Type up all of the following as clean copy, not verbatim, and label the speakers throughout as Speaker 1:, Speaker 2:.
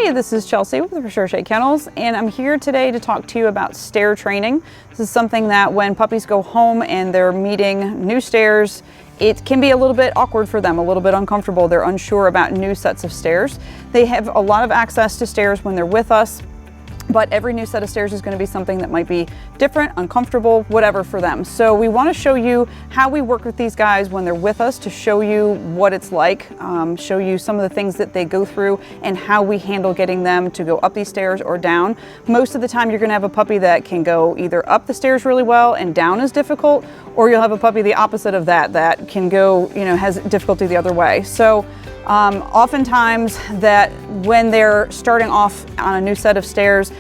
Speaker 1: Hey, this is Chelsea with Recherche Kennels, and I'm here today to talk to you about stair training. This is something that when puppies go home and they're meeting new stairs, it can be a little bit awkward for them, a little bit uncomfortable. They're unsure about new sets of stairs. They have a lot of access to stairs when they're with us, but every new set of stairs is going to be something that might be different, uncomfortable, whatever for them. So we want to show you how we work with these guys when they're with us, to show you what it's like, show you some of the things that they go through and how we handle getting them to go up these stairs or down. Most of the time you're going to have a puppy that can go either up the stairs really well and down is difficult, or you'll have a puppy the opposite of that, that can go, has difficulty the other way. So oftentimes that when they're starting off on a new set of stairs,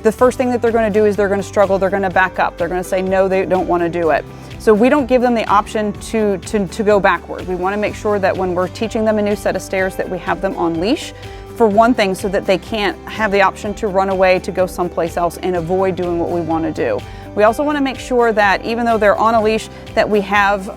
Speaker 1: the first thing that they're going to do is they're going to struggle, they're going to back up, they're going to say no, they don't want to do it. So we don't give them the option to go backward. We want to make sure that when we're teaching them a new set of stairs that we have them on leash, for one thing, so that they can't have the option to run away to go someplace else and avoid doing what we want to do. We also want to make sure that even though they're on a leash, that we have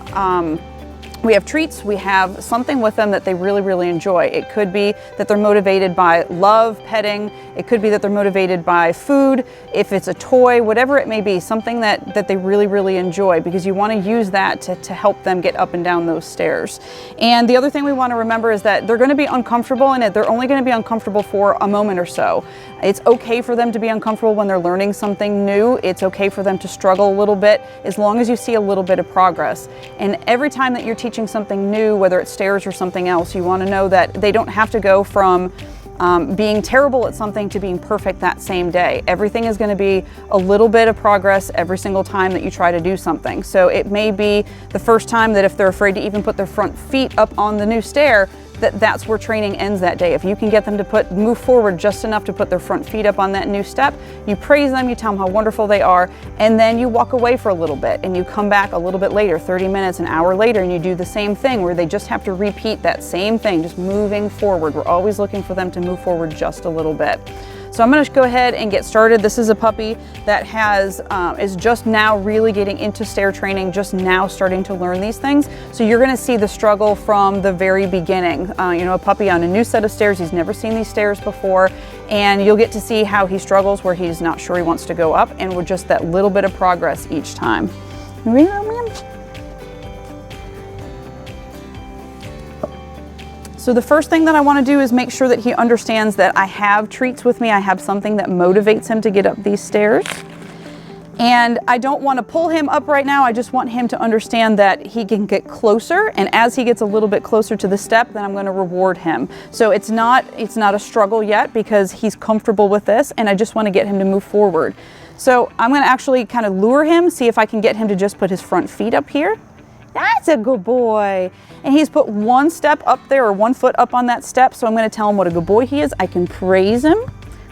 Speaker 1: treats, we have something with them that they really, really enjoy. It could be that they're motivated by love, petting. It could be that they're motivated by food. If it's a toy, whatever it may be, something that they really, really enjoy, because you want to use that to help them get up and down those stairs. And the other thing we want to remember is that they're going to be uncomfortable, and they're only going to be uncomfortable for a moment or so. It's okay for them to be uncomfortable when they're learning something new. It's okay for them to struggle a little bit, as long as you see a little bit of progress. And every time that you're teaching something new, whether it's stairs or something else, you want to know that they don't have to go from being terrible at something to being perfect that same day. Everything is going to be a little bit of progress every single time that you try to do something. So it may be the first time that if they're afraid to even put their front feet up on the new stair, that's where training ends that day. If you can get them to move forward just enough to put their front feet up on that new step, you praise them, you tell them how wonderful they are, and then you walk away for a little bit and you come back a little bit later, 30 minutes, an hour later, and you do the same thing where they just have to repeat that same thing, just moving forward. We're always looking for them to move forward just a little bit. So I'm going to go ahead and get started. This is a puppy that is just now really getting into stair training, just now starting to learn these things. So you're going to see the struggle from the very beginning. A puppy on a new set of stairs, he's never seen these stairs before, and you'll get to see how he struggles where he's not sure he wants to go up, and with just that little bit of progress each time. So the first thing that I want to do is make sure that he understands that I have treats with me. I have something that motivates him to get up these stairs. And I don't want to pull him up right now. I just want him to understand that he can get closer. And as he gets a little bit closer to the step, then I'm going to reward him. So it's not a struggle yet, because he's comfortable with this, and I just want to get him to move forward. So I'm going to actually kind of lure him, see if I can get him to just put his front feet up here. That's a good boy. And he's put one step up there, or one foot up on that step. So I'm going to tell him what a good boy he is. I can praise him.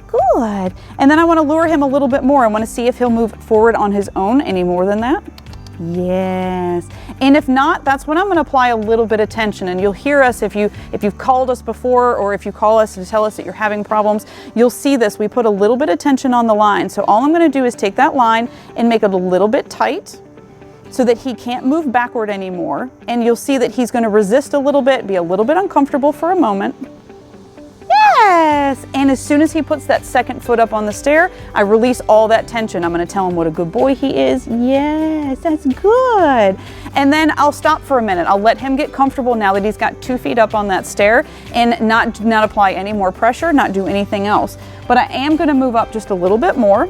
Speaker 1: Good. And then I want to lure him a little bit more. I want to see if he'll move forward on his own any more than that. Yes. And if not, that's when I'm going to apply a little bit of tension. And you'll hear us if you've called us before, or if you call us to tell us that you're having problems, you'll see this. We put a little bit of tension on the line. So all I'm going to do is take that line and make it a little bit tight, so that he can't move backward anymore. And you'll see that he's going to resist a little bit, be a little bit uncomfortable for a moment. Yes! And as soon as he puts that second foot up on the stair, I release all that tension. I'm going to tell him what a good boy he is. Yes, that's good. And then I'll stop for a minute. I'll let him get comfortable now that he's got 2 feet up on that stair, and not apply any more pressure, not do anything else. But I am going to move up just a little bit more,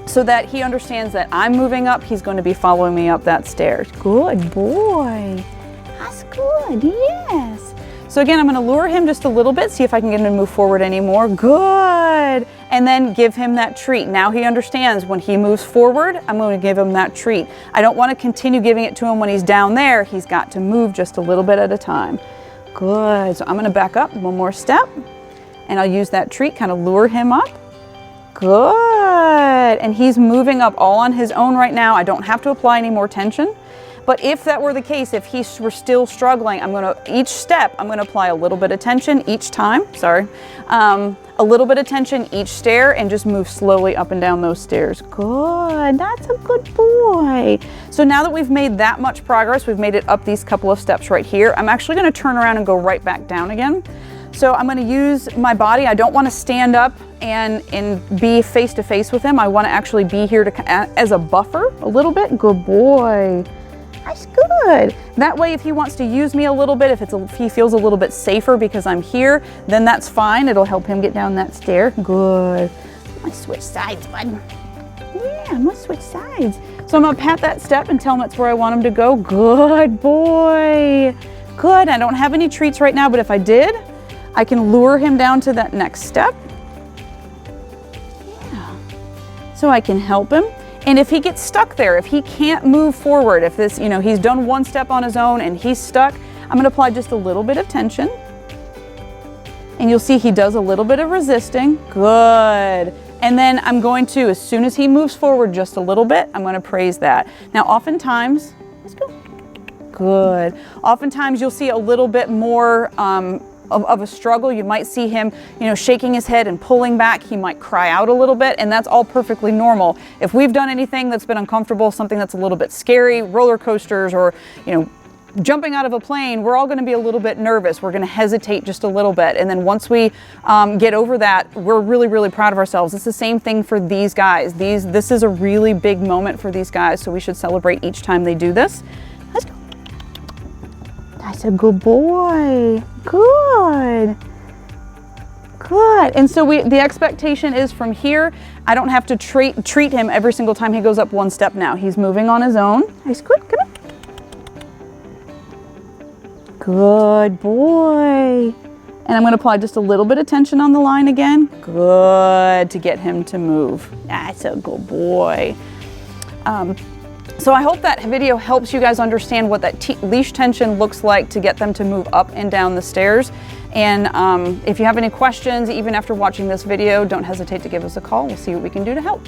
Speaker 1: so that he understands that I'm moving up, he's going to be following me up that stairs. Good boy. That's good, yes. So again, I'm going to lure him just a little bit, see if I can get him to move forward anymore. Good. And then give him that treat. Now he understands when he moves forward, I'm going to give him that treat. I don't want to continue giving it to him when he's down there. He's got to move just a little bit at a time. Good. So I'm going to back up one more step, and I'll use that treat, kind of lure him up. Good. And he's moving up all on his own right now. I don't have to apply any more tension. But if that were the case, if he were still struggling, each step, I'm going to apply a little bit of tension each time. A little bit of tension each stair, and just move slowly up and down those stairs. Good. That's a good boy. So now that we've made that much progress, we've made it up these couple of steps right here, I'm actually going to turn around and go right back down again. So I'm gonna use my body. I don't wanna stand up and be face to face with him. I wanna actually be here to, as a buffer a little bit. Good boy. That's good. That way, if he wants to use me a little bit, if he feels a little bit safer because I'm here, then that's fine. It'll help him get down that stair. Good. I'm gonna switch sides, bud. Yeah, I'm gonna switch sides. So I'm gonna pat that step and tell him that's where I want him to go. Good boy. Good. I don't have any treats right now, but if I did, I can lure him down to that next step. Yeah. So I can help him. And if he gets stuck there, if he can't move forward, if this, you know, he's done one step on his own and he's stuck, I'm gonna apply just a little bit of tension. And you'll see he does a little bit of resisting. Good. And then I'm going to, as soon as he moves forward just a little bit, I'm gonna praise that. Now, oftentimes, let's go. Good. Oftentimes you'll see a little bit more of a struggle. You might see him, you know, shaking his head and pulling back. He might cry out a little bit, and that's all perfectly normal. If we've done anything that's been uncomfortable, something that's a little bit scary, roller coasters, or, you know, jumping out of a plane, we're all going to be a little bit nervous. We're going to hesitate just a little bit. And then once we get over that, we're really, really proud of ourselves. It's the same thing for these guys. This is a really big moment for these guys, so we should celebrate each time they do this. Let's go. That's a good boy. Good. Good. And so the expectation is from here, I don't have to treat him every single time he goes up one step now. He's moving on his own. Nice. Good. Come on. Good boy. And I'm going to apply just a little bit of tension on the line again. Good, to get him to move. That's a good boy. So I hope that video helps you guys understand what that leash tension looks like to get them to move up and down the stairs. And if you have any questions, even after watching this video, don't hesitate to give us a call. We'll see what we can do to help.